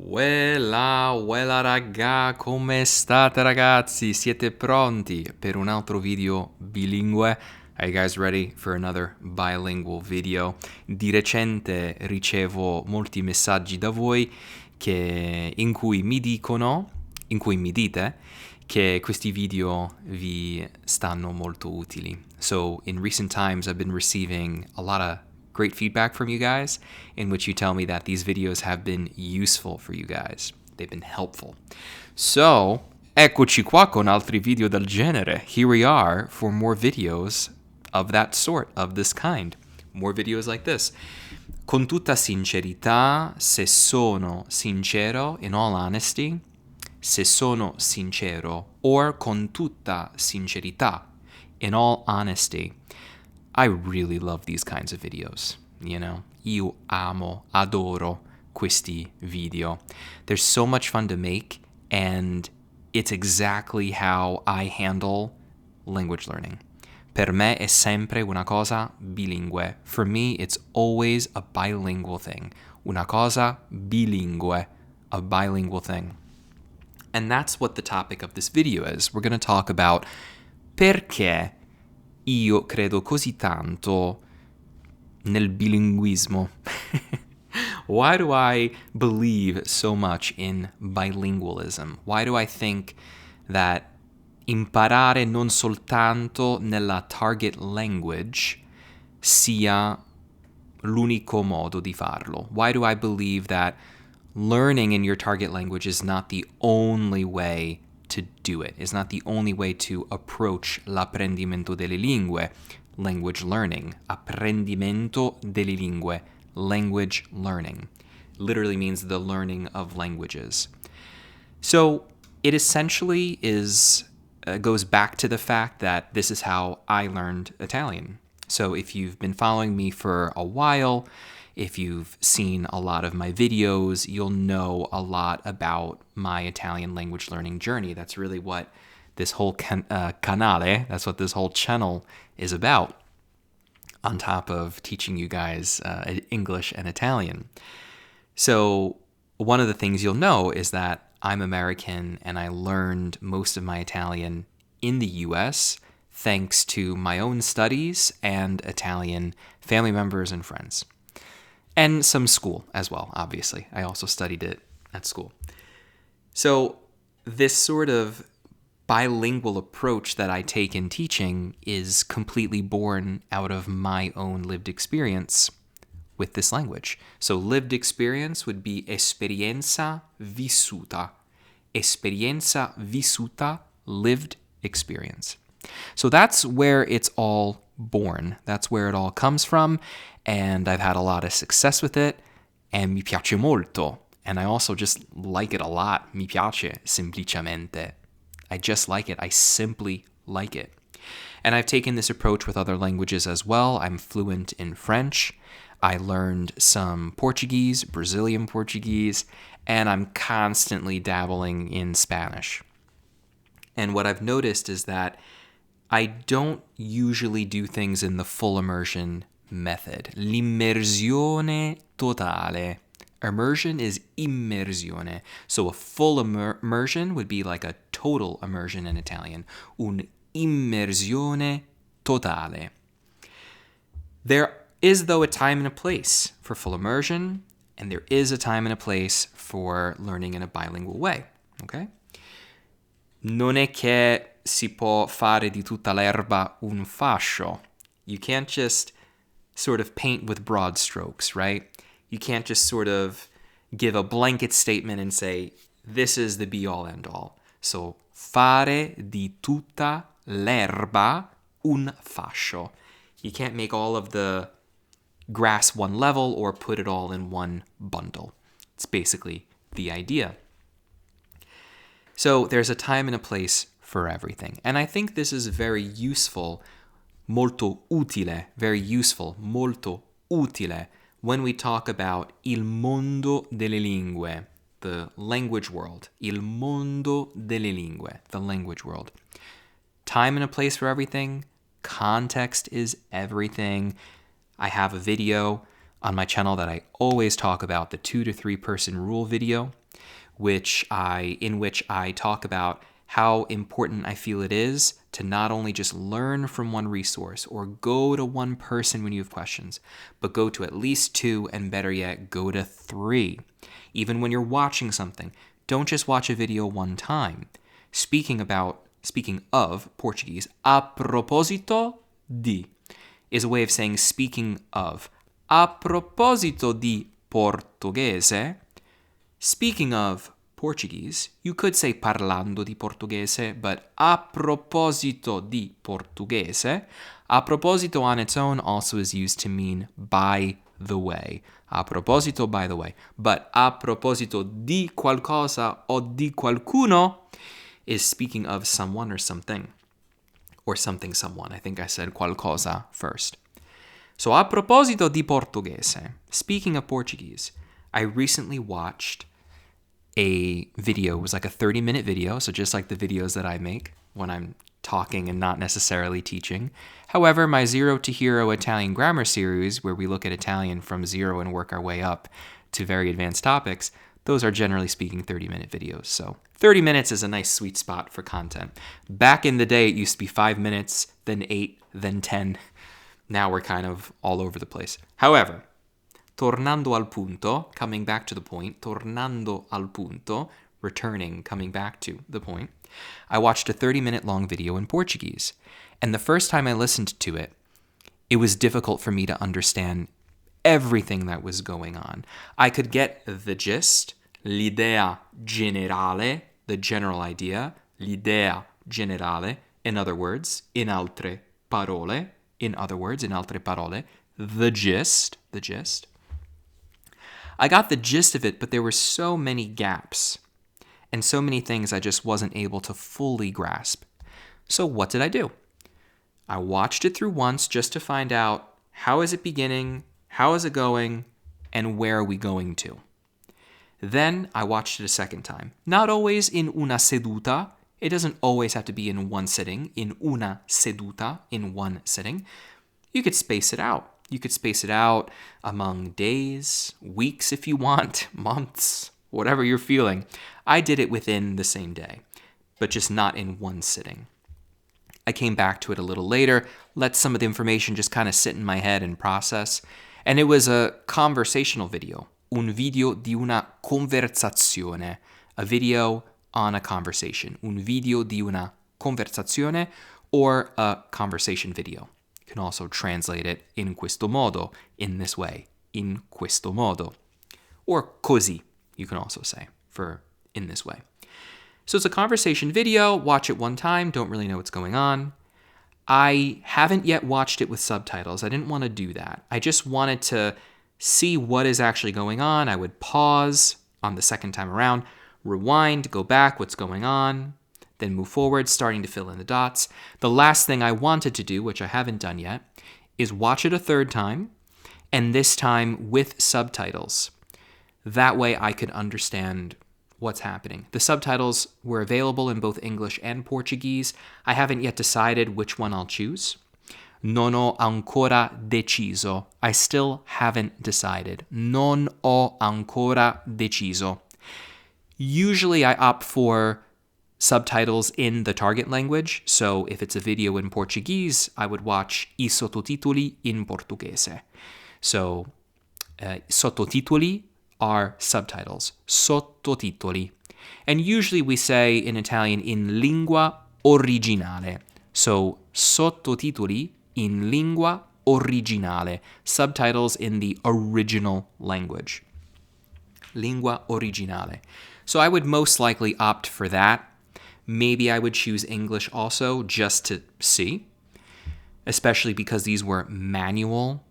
Weilà, weilà raga, come state ragazzi? Siete pronti per un altro video bilingue? Are you guys ready for another bilingual video? Di recente ricevo molti messaggi da voi in cui mi dite che questi video vi stanno molto utili. So in recent times I've been receiving a lot of great feedback from you guys in which you tell me that these videos have been useful for you guys. They've been helpful. So, eccoci qua con altri video del genere. Here we are for more videos of that sort, of this kind. More videos like this. Con tutta sincerità, se sono sincero, in all honesty, se sono sincero, or con tutta sincerità, in all honesty, I really love these kinds of videos, you know? Io amo, adoro questi video. They're so much fun to make, and it's exactly how I handle language learning. Per me è sempre una cosa bilingue. For me, it's always a bilingual thing. Una cosa bilingue, a bilingual thing. And that's what the topic of this video is. We're going to talk about perché io credo così tanto nel bilinguismo. Why do I believe so much in bilingualism? Why do I think that imparare non soltanto nella target language sia l'unico modo di farlo? Why do I believe that learning in your target language is not the only way to do it, is not the only way to approach l'apprendimento delle lingue, language learning. Apprendimento delle lingue, language learning. Literally means the learning of languages. So it essentially goes back to the fact that this is how I learned Italian. So if you've been following me for a while, if you've seen a lot of my videos, you'll know a lot about my Italian language learning journey. That's really what this whole canale, that's what this whole channel is about, on top of teaching you guys English and Italian. So one of the things you'll know is that I'm American and I learned most of my Italian in the US thanks to my own studies and Italian family members and friends. And some school as well, obviously. I also studied it at school. So this sort of bilingual approach that I take in teaching is completely born out of my own lived experience with this language. So lived experience would be esperienza vissuta. Esperienza vissuta, lived experience. So that's where it's all born. That's where it all comes from. And I've had a lot of success with it. And mi piace molto. And I also just like it a lot. Mi piace semplicemente. I just like it. I simply like it. And I've taken this approach with other languages as well. I'm fluent in French. I learned some Portuguese, Brazilian Portuguese, and I'm constantly dabbling in Spanish. And what I've noticed is that I don't usually do things in the full immersion method. L'immersione totale. Immersion is immersione. So a full immersion would be like a total immersion in Italian. Un'immersione totale. There is, though, a time and a place for full immersion, and there is a time and a place for learning in a bilingual way. Okay? Non è che si può fare di tutta l'erba un fascio. You can't just sort of paint with broad strokes, right? You can't just sort of give a blanket statement and say, this is the be-all, end-all. So, fare di tutta l'erba un fascio. You can't make all of the grass one level or put it all in one bundle. It's basically the idea. So there's a time and a place for everything. And I think this is very useful, molto utile, very useful, molto utile, when we talk about il mondo delle lingue, the language world. Il mondo delle lingue, the language world. Time and a place for everything. Context is everything. I have a video on my channel that I always talk about, the 2 to 3 person rule video. in which I talk about how important I feel it is to not only just learn from one resource or go to one person when you have questions, but go to at least 2, and better yet, go to 3. Even when you're watching something, don't just watch a video one time. Speaking of Portuguese, a proposito di is a way of saying speaking of. A proposito di portoghese, speaking of Portuguese, you could say parlando di portoghese, but a proposito di portoghese, a proposito on its own also is used to mean by the way. A proposito, by the way. But a proposito di qualcosa o di qualcuno is speaking of someone or something. Or something, someone. I think I said qualcosa first. So a proposito di portoghese, speaking of Portuguese, I recently watched a video. It was like a 30-minute video, so just like the videos that I make when I'm talking and not necessarily teaching. However, my Zero to Hero Italian grammar series, where we look at Italian from zero and work our way up to very advanced topics, those are generally speaking 30-minute videos. So 30 minutes is a nice sweet spot for content. Back in the day, it used to be 5 minutes, then 8, then 10. Now we're kind of all over the place. However, tornando al punto, coming back to the point, tornando al punto, returning, coming back to the point, I watched a 30-minute long video in Portuguese. And the first time I listened to it, it was difficult for me to understand everything that was going on. I could get the gist, l'idea generale, the general idea, l'idea generale, in other words, in altre parole, the gist. I got the gist of it, but there were so many gaps and so many things I just wasn't able to fully grasp. So what did I do? I watched it through once just to find out how is it beginning, how is it going, and where are we going to? Then I watched it a second time. Not always in una seduta. It doesn't always have to be in one sitting. In una seduta, in one sitting. You could space it out. You could space it out among days, weeks if you want, months, whatever you're feeling. I did it within the same day, but just not in one sitting. I came back to it a little later, let some of the information just kind of sit in my head and process, and it was a conversational video, un video di una conversazione, a video on a conversation, un video di una conversazione, or a conversation video. You can also translate it in questo modo, in this way, in questo modo, or così, you can also say, for in this way. So it's a conversation video, watch it one time, don't really know what's going on. I haven't yet watched it with subtitles. I didn't want to do that. I just wanted to see what is actually going on. I would pause on the second time around, rewind, go back, what's going on, then move forward, starting to fill in the dots. The last thing I wanted to do, which I haven't done yet, is watch it a third time, and this time with subtitles. That way I could understand what's happening. The subtitles were available in both English and Portuguese. I haven't yet decided which one I'll choose. Non ho ancora deciso. I still haven't decided. Non ho ancora deciso. Usually I opt for subtitles in the target language. So if it's a video in Portuguese, I would watch I sottotitoli in portoghese. So sottotitoli are subtitles, sottotitoli. And usually we say in Italian in lingua originale. So sottotitoli in lingua originale, subtitles in the original language. Lingua originale. So I would most likely opt for that. Maybe I would choose English also just to see, especially because these were manual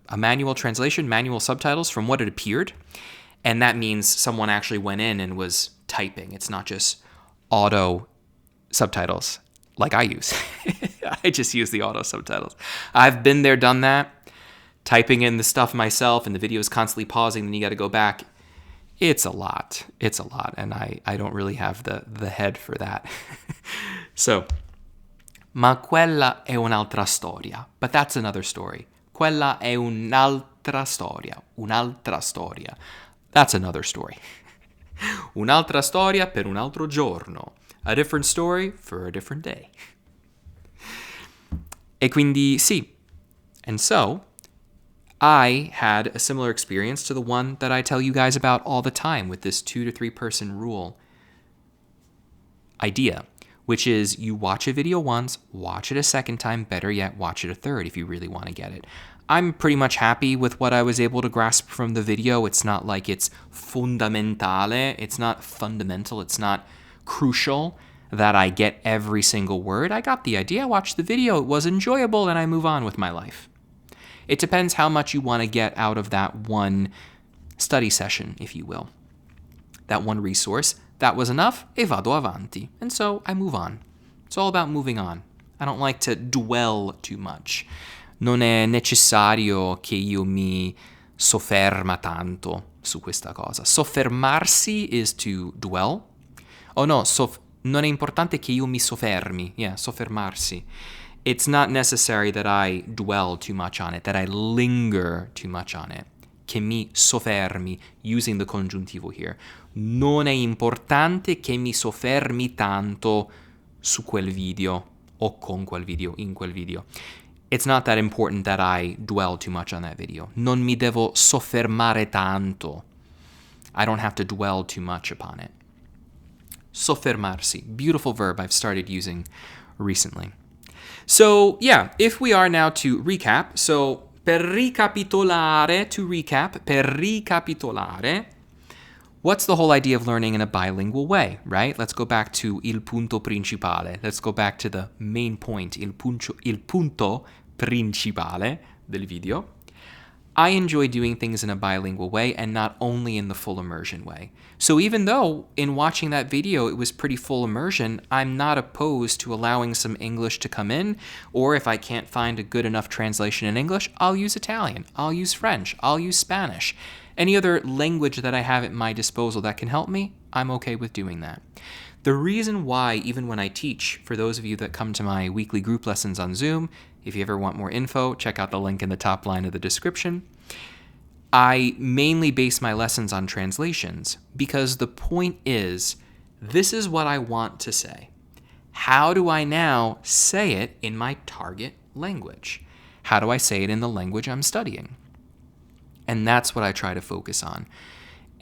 a manual translation, manual subtitles from what it appeared. And that means someone actually went in and was typing. It's not just auto subtitles like I use. I just use the auto subtitles. I've been there, done that, typing in the stuff myself, and the video is constantly pausing, then you got to go back. It's a lot. And I don't really have the head for that. So, ma quella è un'altra storia. But that's another story. Quella è un'altra storia. That's another story. Un'altra storia per un altro giorno. A different story for a different day. E quindi sì. And so, I had a similar experience to the one that I tell you guys about all the time with this 2 to 3 person rule idea, which is you watch a video once, watch it a second time, better yet, watch it a third if you really want to get it. I'm pretty much happy with what I was able to grasp from the video. It's not like it's fondamentale. It's not fundamental. It's not crucial that I get every single word. I got the idea. I watched the video. It was enjoyable, and I move on with my life. It depends how much you want to get out of that one study session, if you will. That one resource. That was enough. E vado avanti. And so I move on. It's all about moving on. I don't like to dwell too much. Non è necessario che io mi sofferma tanto su questa cosa. Soffermarsi is to dwell. Oh no, non è importante che io mi soffermi. Yeah, soffermarsi. It's not necessary that I dwell too much on it, that I linger too much on it. Che mi soffermi, using the congiuntivo here. Non è importante che mi soffermi tanto su quel video o con quel video, in quel video. It's not that important that I dwell too much on that video. Non mi devo soffermare tanto. I don't have to dwell too much upon it. Soffermarsi, beautiful verb I've started using recently. So, yeah, if we are now to recap, so per ricapitolare, what's the whole idea of learning in a bilingual way, right? Let's go back to il punto principale. Let's go back to the main point, il punto principale del video. I enjoy doing things in a bilingual way and not only in the full immersion way. So even though in watching that video it was pretty full immersion, I'm not opposed to allowing some English to come in, or if I can't find a good enough translation in English, I'll use Italian, I'll use French, I'll use Spanish. Any other language that I have at my disposal that can help me, I'm okay with doing that. The reason why, even when I teach, for those of you that come to my weekly group lessons on Zoom, if you ever want more info, check out the link in the top line of the description. I mainly base my lessons on translations because the point is, this is what I want to say. How do I now say it in my target language? How do I say it in the language I'm studying? And that's what I try to focus on.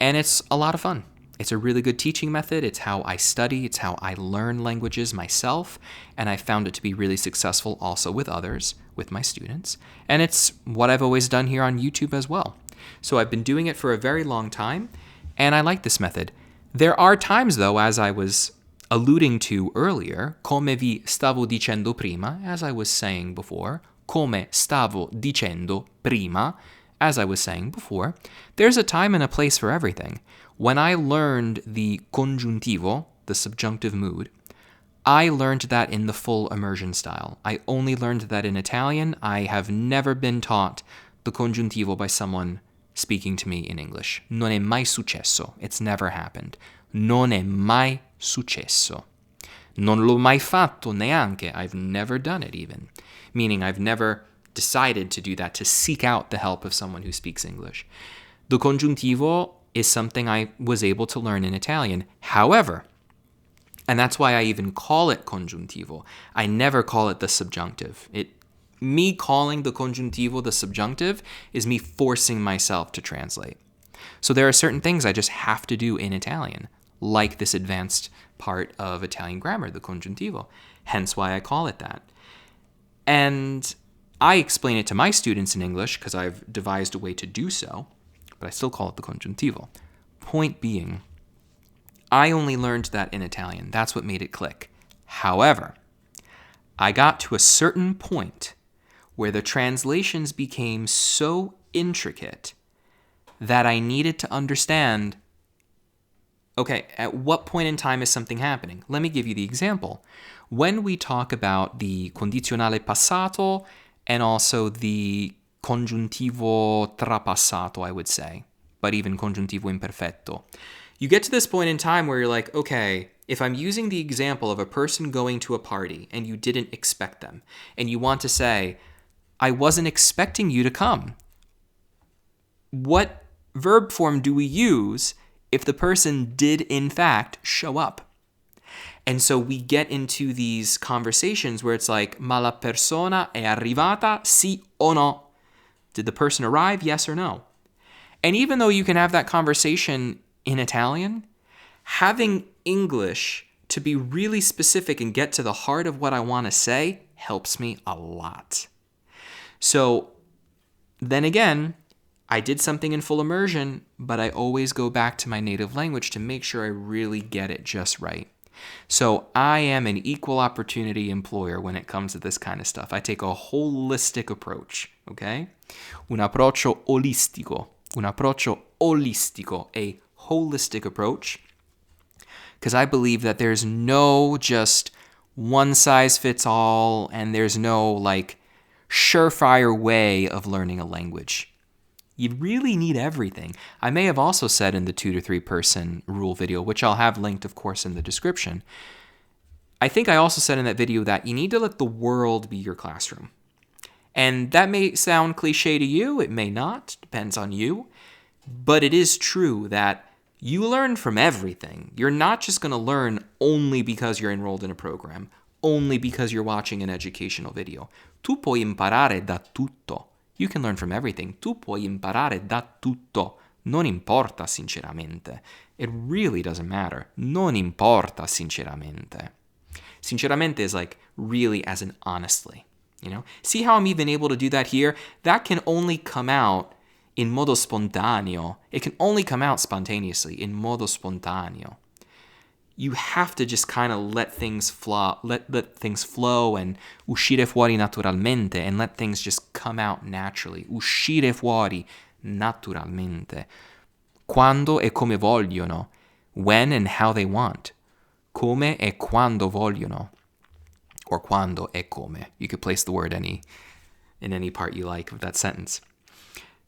And it's a lot of fun. It's a really good teaching method. It's how I study. It's how I learn languages myself. And I found it to be really successful also with others, with my students. And it's what I've always done here on YouTube as well. So I've been doing it for a very long time, and I like this method. There are times, though, as I was alluding to earlier, come vi stavo dicendo prima, as I was saying before, come stavo dicendo prima, as I was saying before, there's a time and a place for everything. When I learned the congiuntivo, the subjunctive mood, I learned that in the full immersion style. I only learned that in Italian. I have never been taught the congiuntivo by someone speaking to me in English. Non è mai successo. It's never happened. Non è mai successo. Non l'ho mai fatto neanche. I've never done it even. Meaning I've never decided to do that, to seek out the help of someone who speaks English. The congiuntivo is something I was able to learn in Italian. However, and that's why I even call it congiuntivo, I never call it the subjunctive. Me calling the congiuntivo the subjunctive is me forcing myself to translate. So there are certain things I just have to do in Italian, like this advanced part of Italian grammar, the congiuntivo. Hence why I call it that. And I explain it to my students in English because I've devised a way to do so, but I still call it the congiuntivo. Point being, I only learned that in Italian. That's what made it click. However, I got to a certain point where the translations became so intricate that I needed to understand, okay, at what point in time is something happening? Let me give you the example. When we talk about the condizionale passato and also the congiuntivo trapassato, I would say, but even congiuntivo imperfetto, you get to this point in time where you're like, okay, if I'm using the example of a person going to a party and you didn't expect them, and you want to say, I wasn't expecting you to come. What verb form do we use if the person did in fact show up? And so we get into these conversations where it's like, ma la persona è arrivata, sì o no? Did the person arrive, yes or no? And even though you can have that conversation in Italian, having English to be really specific and get to the heart of what I want to say helps me a lot. So then again, I did something in full immersion, but I always go back to my native language to make sure I really get it just right. So I am an equal opportunity employer when it comes to this kind of stuff. I take a holistic approach, okay? Un approccio olistico, a holistic approach, because I believe that there's no just one size fits all and there's no like surefire way of learning a language. You really need everything. I may have also said in the 2 to 3 person rule video, which I'll have linked, of course, in the description. I think I also said in that video that you need to let the world be your classroom. And that may sound cliche to you. It may not. Depends on you. But it is true that you learn from everything. You're not just going to learn only because you're enrolled in a program, only because you're watching an educational video. Tu puoi imparare da tutto. You can learn from everything. Tu puoi imparare da tutto. Non importa sinceramente. It really doesn't matter. Non importa sinceramente. Sinceramente is like really as in honestly. You know? See how I'm even able to do that here? That can only come out in modo spontaneo. It can only come out spontaneously, in modo spontaneo. You have to just kind of let things flow, let things flow and uscire fuori naturalmente and let things just come out naturally. Uscire fuori naturalmente. Quando e come vogliono. When and how they want. Come e quando vogliono. Or quando e come. You could place the word in any part you like of that sentence.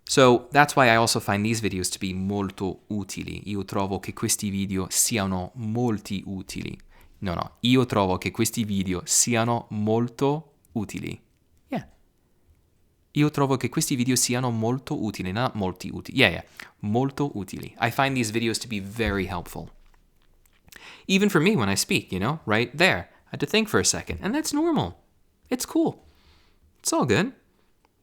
So that's why I also find these videos to be molto utili. Io trovo che questi video siano molti utili. Io trovo che questi video siano molto utili. Yeah. Io trovo che questi video siano molto utili, not molti utili. Yeah. Molto utili. I find these videos to be very helpful. Even for me when I speak, right there. I had to think for a second, and that's normal. It's cool. It's all good.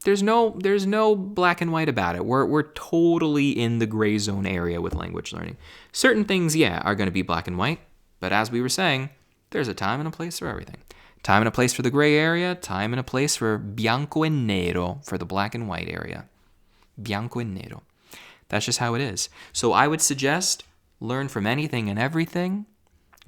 There's no black and white about it. We're totally in the gray zone area with language learning. Certain things, are going to be black and white. But as we were saying, there's a time and a place for everything. Time and a place for the gray area. Time and a place for bianco e nero, for the black and white area. Bianco e nero. That's just how it is. So I would suggest learn from anything and everything.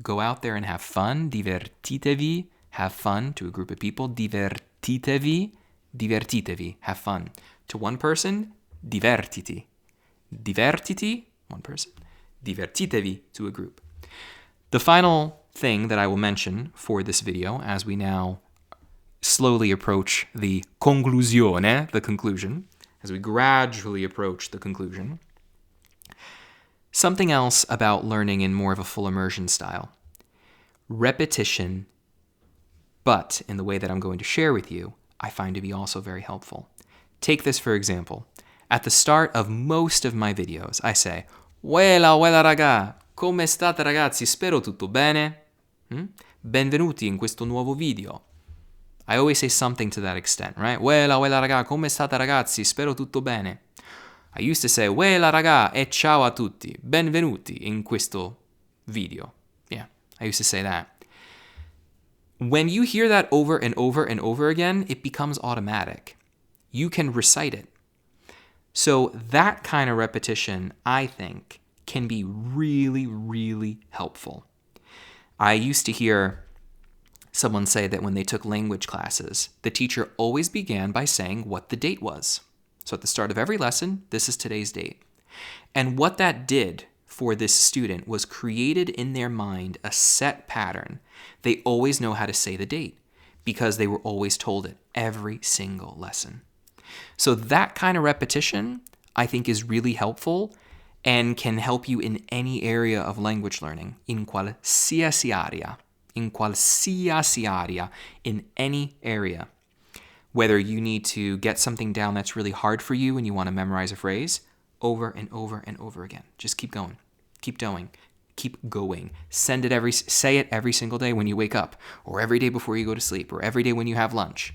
Go out there and have fun. Divertitevi. Have fun to a group of people. Divertitevi. Divertitevi, have fun. To one person, divertiti. Divertiti, one person. Divertitevi, to a group. The final thing that I will mention for this video, as we now slowly approach the conclusione, the conclusion, as we gradually approach the conclusion, something else about learning in more of a full immersion style. Repetition, but in the way that I'm going to share with you, I find to be also very helpful. Take this for example. At the start of most of my videos, I say, Weilà raga, come state ragazzi? Spero tutto bene. Benvenuti in questo nuovo video. I always say something to that extent, right? Weilà raga, come state ragazzi? Spero tutto bene. I used to say, Weilà raga e ciao a tutti. Benvenuti in questo video. Yeah, I used to say that. When you hear that over and over and over again, it becomes automatic. You can recite it. So that kind of repetition, I think, can be really, really helpful. I used to hear someone say that when they took language classes, the teacher always began by saying what the date was. So at the start of every lesson, this is today's date. And what that did for this student was created in their mind a set pattern. They always know how to say the date because they were always told it every single lesson. So that kind of repetition, I think, is really helpful and can help you in any area of language learning, in qualsiasi area, in any area. Whether you need to get something down that's really hard for you and you want to memorize a phrase, over and over and over again. Just keep going. Keep going. Keep going. Say it every single day when you wake up, or every day before you go to sleep, or every day when you have lunch.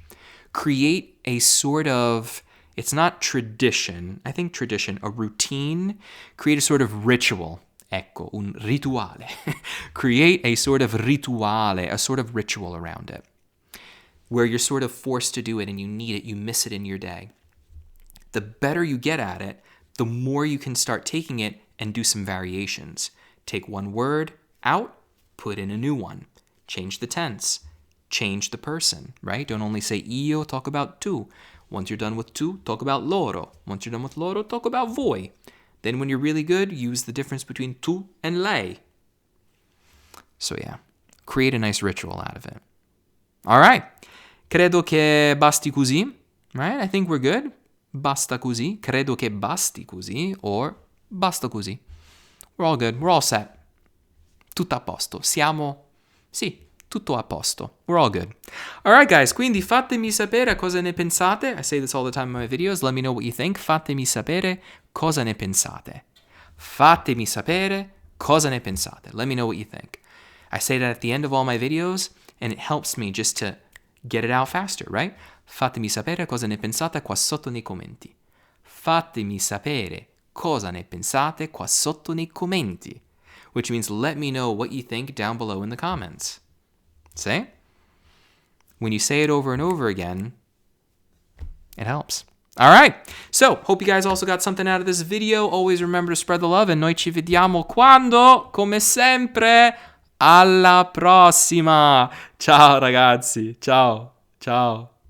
Create a sort of, it's not tradition, I think tradition, a routine. Create a sort of ritual. Ecco, un rituale. Create a sort of rituale, a sort of ritual around it, where you're sort of forced to do it and you need it, you miss it in your day. The better you get at it, the more you can start taking it and do some variations. Take one word out, put in a new one. Change the tense. Change the person, right? Don't only say io, talk about tu. Once you're done with tu, talk about loro. Once you're done with loro, talk about voi. Then when you're really good, use the difference between tu and lei. So yeah, create a nice ritual out of it. All right. Credo che basti così, right? I think we're good. Basta così. Credo che basti così, or basta così. We're all good. We're all set. Tutto a posto. Sì, tutto a posto. We're all good. All right, guys. Quindi fatemi sapere cosa ne pensate. I say this all the time in my videos. Let me know what you think. Fatemi sapere cosa ne pensate. Fatemi sapere cosa ne pensate. Let me know what you think. I say that at the end of all my videos, and it helps me just to get it out faster, right? Fatemi sapere cosa ne pensate qua sotto nei commenti. Fatemi sapere cosa ne pensate qua sotto nei commenti. Which means let me know what you think down below in the comments. See? When you say it over and over again, it helps. All right. So, hope you guys also got something out of this video. Always remember to spread the love, and noi ci vediamo quando, come sempre, alla prossima. Ciao ragazzi. Ciao. Ciao.